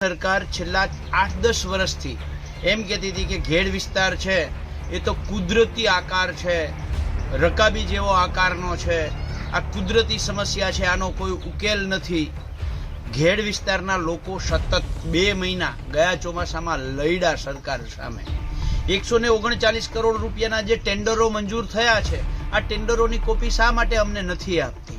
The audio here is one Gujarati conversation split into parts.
સરકાર છેલ્લા 8-10 વર્ષથી એમ કહેતી હતી કે ઘેડ વિસ્તાર છે એ તો કુદરતી આકાર છે, રકાબી જેવો આકારનો છે, આ કુદરતી સમસ્યા છે, આનો કોઈ ઉકેલ નથી. ઘેડ વિસ્તારના લોકો સતત 2 મહિના ગયા ચોમાસામાં લડ્યા સરકાર સામે. 139 કરોડ રૂપિયાના જે ટેન્ડરો મંજૂર થયા છે, આ ટેન્ડરોની કોપી શા માટે અમને નથી આપતી?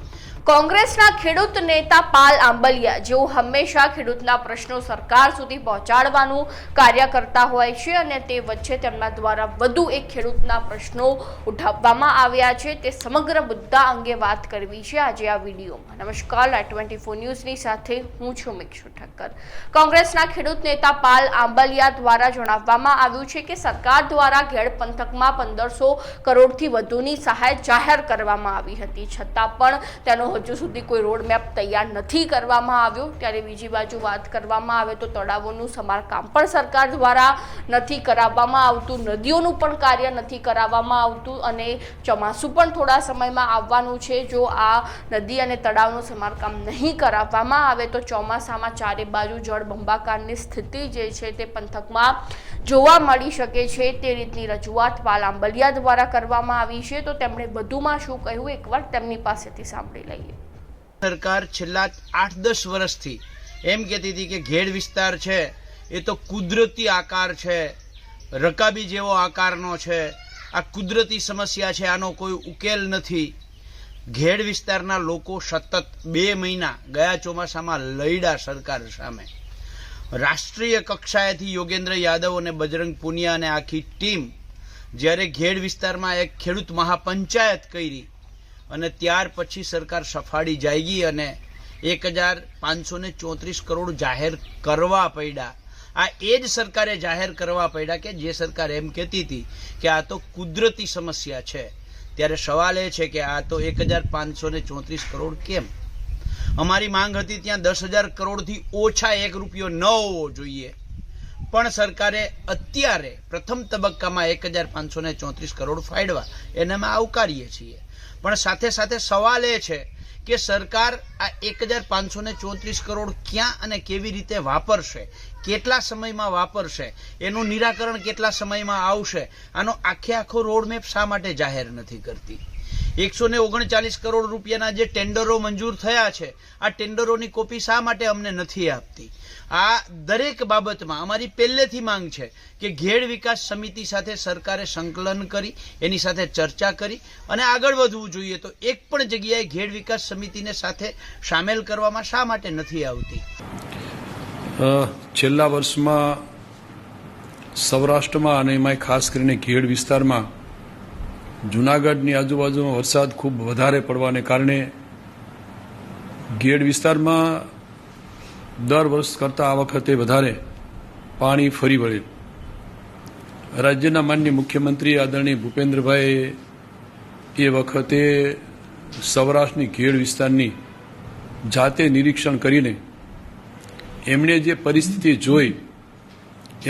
કોંગ્રેસના ખેડૂત નેતા પાલ આંબલિયા જેઓ હંમેશા ખેડૂતના પ્રશ્નો સરકાર સુધી પહોંચાડવાનું કાર્ય કરતા હોય છે અને તે વચ્ચે તેમના દ્વારા વધુ એક ખેડૂતના પ્રશ્નો ઉઠાવવામાં આવ્યા છે, તે સમગ્ર મુદ્દા અંગે વાત કરવી છે આજે આ વિડીયોમાં. નમસ્કાર, i24 ન્યૂઝની સાથે હું છું મિક્ષુ ઠક્કર. કોંગ્રેસના ખેડૂત નેતા પાલ આંબલિયા દ્વારા જણાવવામાં આવ્યું છે કે સરકાર દ્વારા ઘેડ પંથકમાં 1500 કરોડથી વધુની સહાય જાહેર કરવામાં આવી હતી, છતાં પણ તેનો હજુ સુધી કોઈ રોડમેપ તૈયાર નથી કરવામાં આવ્યો. ત્યારે બીજી બાજુ વાત કરવામાં આવે તો તળાવોનું સમારકામ પણ સરકાર દ્વારા નથી કરાવવામાં આવતું, નદીઓનું પણ કાર્ય નથી કરાવવામાં આવતું અને ચોમાસું પણ થોડા સમયમાં આવવાનું છે. જો આ નદી અને તળાવનું સમારકામ નહીં કરાવવામાં આવે તો ચોમાસામાં ચારે બાજુ જળબંબાકારની સ્થિતિ જે છે તે પંથકમાં જોવા મળી શકે છે. તે રીતની રજૂઆત પાલ આંબલિયા દ્વારા કરવામાં આવી છે. તો તેમણે વધુમાં શું કહ્યું એકવાર તેમની પાસેથી સાંભળી લઈએ. સરકાર છેલ્લા 8-10 વર્ષથી એમ કહેતી હતી કે ઘેડ વિસ્તાર છે એ તો કુદરતી આકાર છે, રકાબી જેવો આકારનો છે, આ કુદરતી સમસ્યા છે, આનો કોઈ ઉકેલ નથી. ઘેડ વિસ્તારના લોકો સતત 2 મહિના ગયા ચોમાસામાં લડ્યા સરકાર સામે. રાષ્ટ્રીય કક્ષાએથી યોગેન્દ્ર યાદવ અને બજરંગ પુનિયા અને આખી ટીમ જ્યારે ઘેડ વિસ્તારમાં એક ખેડૂત મહાપંચાયત કરી અને ત્યાર પછી સરકાર સફાળી જાયગી અને 1534 કરોડ જાહેર કરવા પડ્યા. આ એ જ સરકારે જાહેર કરવા પડ્યા કે જે સરકાર એમ કહેતી હતી કે આ તો કુદરતી સમસ્યા છે. ત્યારે સવાલ એ છે કે આ તો 1534 કરોડ કેમ? અમારી માંગ હતી ત્યાં 10,000 કરોડથી ઓછા 1 રૂપિયો ન હોવો જોઈએ, પણ સરકારે અત્યારે પ્રથમ તબક્કામાં 1534 કરોડ ફાળવા એને અમે આવકારીએ છીએ. પણ સાથે સાથે સવાલ એ છે કે સરકાર આ 1534 કરોડ ક્યાં અને કેવી રીતે વાપરશે, કેટલા સમયમાં વાપરશે, એનું નિરાકરણ કેટલા સમયમાં આવશે, આનો આખો રોડમેપ શા માટે જાહેર નથી કરતી? 139 કરોડ રૂપિયાના જે ટેન્ડરો મંજૂર થયા છે, આ ટેન્ડરોની કોપી શા માટે અમને નથી આપતી? આ દરેક બાબતમાં અમારી પહેલેથી માંગ છે કે ઘેડ વિકાસ સમિતિ સાથે સરકારે સંકલન કરી એની સાથે ચર્ચા કરી અને આગળ વધવું જોઈએ. તો એક પણ જગ્યાએ ઘેડ વિકાસ સમિતિને સાથે સામેલ કરવામાં શા માટે નથી આવતી? છેલ્લા વર્ષમાં સૌરાષ્ટ્રમાં અને એમાં ખાસ કરીને ઘેડ વિસ્તારમાં જૂનાગઢની આજુબાજુમાં વરસાદ ખૂબ વધારે પડવાને કારણે ઘેડ વિસ્તારમાં દર વર્ષ કરતાં આ વખતે વધારે પાણી ફરી વળ્યું. રાજ્યના માનનીય મુખ્યમંત્રી આદરણીય ભૂપેન્દ્રભાઈએ એ વખતે સૌરાષ્ટ્રની ઘેડ વિસ્તારની જાતે નિરીક્ષણ કરીને એમણે જે પરિસ્થિતિ જોઈ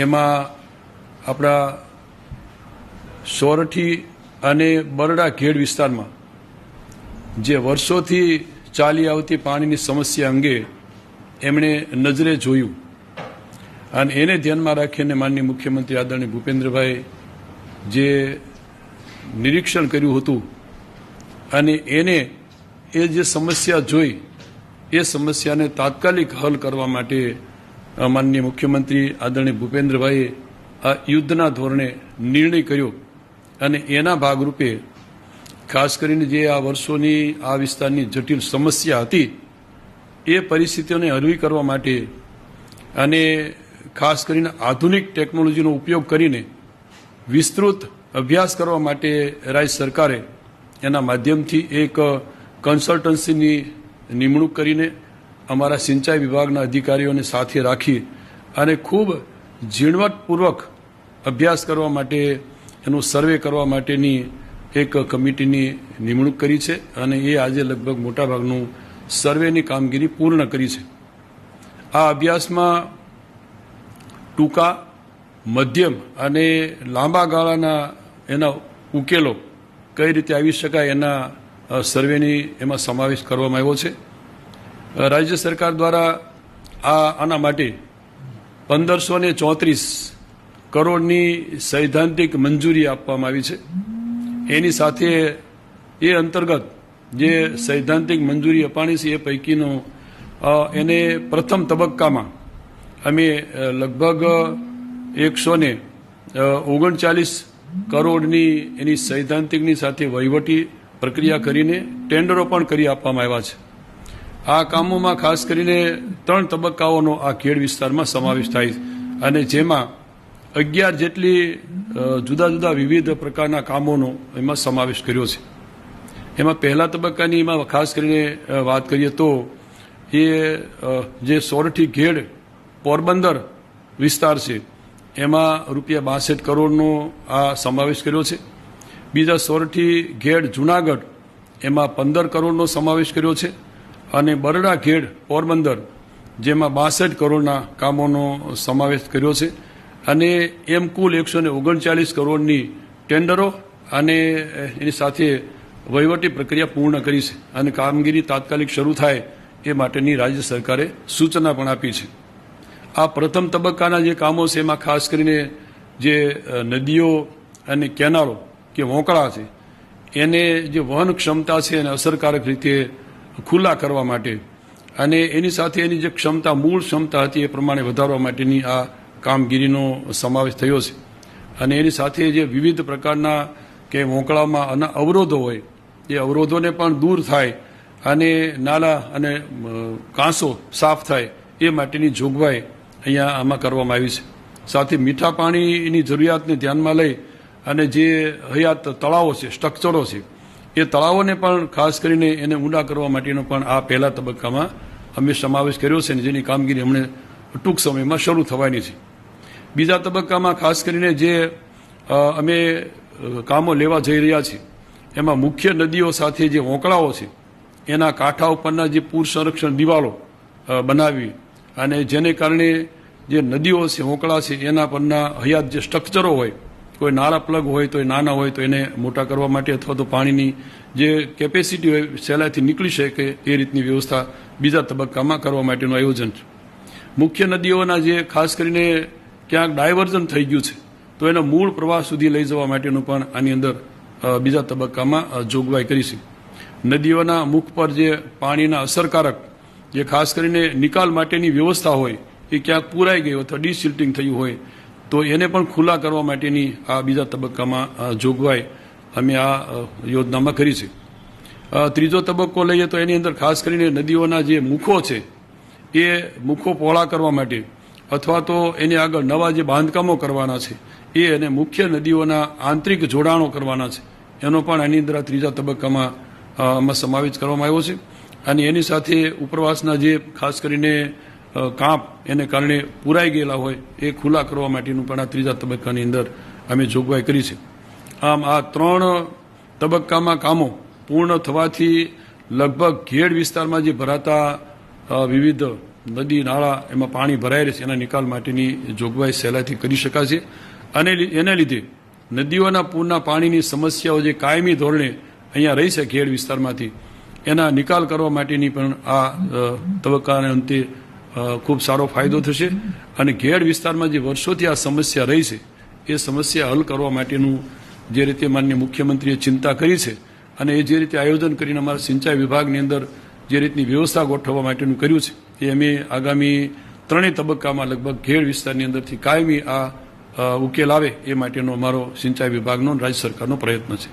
એમાં આપણા સોરઠી અને બરડા ઘેડ વિસ્તારમાં જે વર્ષોથી ચાલી આવતી પાણીની સમસ્યા અંગે એમણે નજરે જોયું અને એને ધ્યાનમાં રાખીને માનનીય મુખ્યમંત્રી આદરણીય ભૂપેન્દ્રભાઈ જે નિરીક્ષણ કર્યું હતું અને એને એ જે સમસ્યા જોઈ એ સમસ્યાને તાત્કાલિક હલ કરવા માટે માનનીય મુખ્યમંત્રી આદરણીય ભૂપેન્દ્રભાઈએ આ યુદ્ધના ધોરણે નિર્ણય કર્યો અને એના ભાગરૂપે ખાસ કરીને જે આ વર્ષોની આ વિસ્તારની જટિલ સમસ્યા હતી એ પરિસ્થિતિઓને હળવી કરવા માટે અને ખાસ કરીને આધુનિક ટેકનોલોજીનો ઉપયોગ કરીને વિસ્તૃત અભ્યાસ કરવા માટે રાજ્ય સરકારે એના માધ્યમથી એક કન્સલ્ટન્સીની નિમણૂક કરીને અમારા સિંચાઈ વિભાગના અધિકારીઓને સાથે રાખી અને ખૂબ ઝીણવટપૂર્વક અભ્યાસ કરવા માટે એનું સર્વે કરવા માટેની એક કમિટીની નિમણૂક કરી છે અને એ આજે લગભગ મોટાભાગનું સર્વેની કામગીરી પૂર્ણ કરી છે. આ અભ્યાસમાં ટૂંકા, મધ્યમ અને લાંબા ગાળાના એના ઉકેલો કઈ રીતે આવી શકાય એના સર્વેની એમાં સમાવેશ કરવામાં આવ્યો છે. રાજ્ય સરકાર દ્વારા આના માટે 1534 કરોડની સૈદ્ધાંતિક મંજૂરી આપવામાં આવી છે. એની સાથે એ અંતર્ગત જે સૈદ્ધાંતિક મંજૂરી અપાણી છે એ પૈકીનો એને પ્રથમ તબક્કામાં અમે લગભગ 139 કરોડની એની સૈદ્ધાંતિકની સાથે વહીવટી પ્રક્રિયા કરીને ટેન્ડરો પણ કરી આપવામાં આવ્યા છે. આ કામોમાં ખાસ કરીને 3 તબક્કાઓનો આ ખેડ વિસ્તારમાં સમાવેશ થાય છે અને જેમાં 11 જેટલી જુદા જુદા વિવિધ પ્રકારના કામોનો એમાં સમાવેશ કર્યો છે. એમાં પહેલા તબક્કાની એમાં ખાસ કરીને વાત કરીએ તો એ જે સોરઠી ખેડ પોરબંદર વિસ્તાર છે એમાં ₹62 કરોડનો આ સમાવેશ કર્યો છે. બીજા સોરઠી ઘેડ જુનાગઢ એમાં 15 કરોડનો સમાવેશ કર્યો છે અને બરડા ઘેડ પોરબંદર જેમાં 62 કરોડના કામોનો સમાવેશ કર્યો છે અને એમ કુલ 139 કરોડની ટેન્ડરો અને એની સાથે વહીવટી પ્રક્રિયા પૂર્ણ કરી છે અને કામગીરી તાત્કાલિક શરૂ થાય એ માટેની રાજ્ય સરકારે સૂચના પણ આપી છે. આ પ્રથમ તબક્કાના જે કામો છે એમાં ખાસ કરીને જે નદીઓ અને કેનાલો કે વોંકળા છે એને જે વહન ક્ષમતા છે એને અસરકારક રીતે ખુલ્લા કરવા માટે અને એની સાથે એની જે ક્ષમતા મૂળ ક્ષમતા હતી એ પ્રમાણે વધારવા માટેની આ કામગીરીનો સમાવેશ થયો છે. અને એની સાથે જે વિવિધ પ્રકારના કે વોંકળામાં અવરોધો હોય એ અવરોધોને પણ દૂર થાય અને નાલા અને કાંસો સાફ થાય એ માટેની જોગવાઈ અહીંયા આમાં કરવામાં આવી છે. સાથે મીઠા પાણીની જરૂરિયાતને ધ્યાનમાં લઈ અને જે હયાત તળાવો છે સ્ટ્રક્ચરો છે એ તળાવોને પણ ખાસ કરીને એને ઊંડા કરવા માટેનો પણ આ પહેલા તબક્કામાં અમે સમાવેશ કર્યો છે અને જેની કામગીરી હમણાં ટૂંક સમયમાં શરૂ થવાની છે. બીજા તબક્કામાં ખાસ કરીને જે અમે કામો લેવા જઈ રહ્યા છીએ એમાં મુખ્ય નદીઓ સાથે જે વોંકળાઓ છે એના કાંઠા ઉપરના જે પૂર સંરક્ષણ દિવાલો બનાવી અને જેને કારણે જે નદીઓ છે વોંકળા છે એના પરના હયાત જે સ્ટ્રક્ચરો હોય કોઈ નાના પ્લગ હોય તો એ નાના હોય તો એને મોટા કરવા માટે અથવા તો પાણીની જે કેપેસિટી હોય સહેલાઈથી નીકળી શકે એ રીતની વ્યવસ્થા બીજા તબક્કામાં કરવા માટેનું આયોજન છે. મુખ્ય નદીઓના જે ખાસ કરીને ક્યાંક ડાયવર્ઝન થઈ ગયું છે તો એના મૂળ પ્રવાહ સુધી લઈ જવા માટેનું પણ આની અંદર બીજા તબક્કામાં જોગવાઈ કરી છે. નદીઓના મુખ પર જે પાણીના અસરકારક જે ખાસ કરીને નિકાલ માટેની વ્યવસ્થા હોય એ ક્યાંક પૂરાઈ ગઈ અથવા ડિસિલ્ટિંગ થયું હોય તો એને પણ ખુલ્લા કરવા માટેની આ બીજા તબક્કામાં જોગવાઈ અમે આ યોજનામાં કરી છે. ત્રીજો તબક્કો લઈએ તો એની અંદર ખાસ કરીને નદીઓના જે મુખો છે એ મુખો પહોળા કરવા માટે અથવા તો એની આગળ નવા જે બાંધકામો કરવાના છે એ અને મુખ્ય નદીઓના આંતરિક જોડાણો કરવાના છે એનો પણ આની અંદર આ ત્રીજા તબક્કામાં આમાં સમાવેશ કરવામાં આવ્યો છે. અને એની સાથે ઉપરવાસના જે ખાસ કરીને કાંપ એને કારણે પૂરાઈ ગયેલા હોય એ ખુલ્લા કરવા માટેનું પણ આ ત્રીજા તબક્કાની અંદર અમે જોગવાઈ કરી છે. આમ આ 3 તબક્કામાં કામો પૂર્ણ થવાથી લગભગ ઘેડ વિસ્તારમાં જે ભરાતા વિવિધ નદી નાળા એમાં પાણી ભરાય રહે છે એના નિકાલ માટેની જોગવાઈ સહેલાઈથી કરી શકાશે અને એના લીધે નદીઓના પૂરના પાણીની સમસ્યાઓ જે કાયમી ધોરણે અહીંયા રહી છે ઘેડ વિસ્તારમાંથી એના નિકાલ કરવા માટેની પણ આ તબક્કાના અંતે ખૂબ સારો ફાયદો થશે અને ઘેડ વિસ્તારમાં જે વર્ષોથી આ સમસ્યા રહી છે એ સમસ્યા હલ કરવા માટેનું જે રીતે માનનીય મુખ્યમંત્રીએ ચિંતા કરી છે અને એ જે રીતે આયોજન કરીને અમારા સિંચાઈ વિભાગની અંદર જે રીતની વ્યવસ્થા ગોઠવવા માટેનું કર્યું છે એ અમે આગામી 3 તબક્કામાં લગભગ ઘેડ વિસ્તારની અંદરથી કાયમી આ ઉકેલ આવે એ માટેનો અમારો સિંચાઈ વિભાગનો રાજ્ય સરકારનો પ્રયત્ન છે.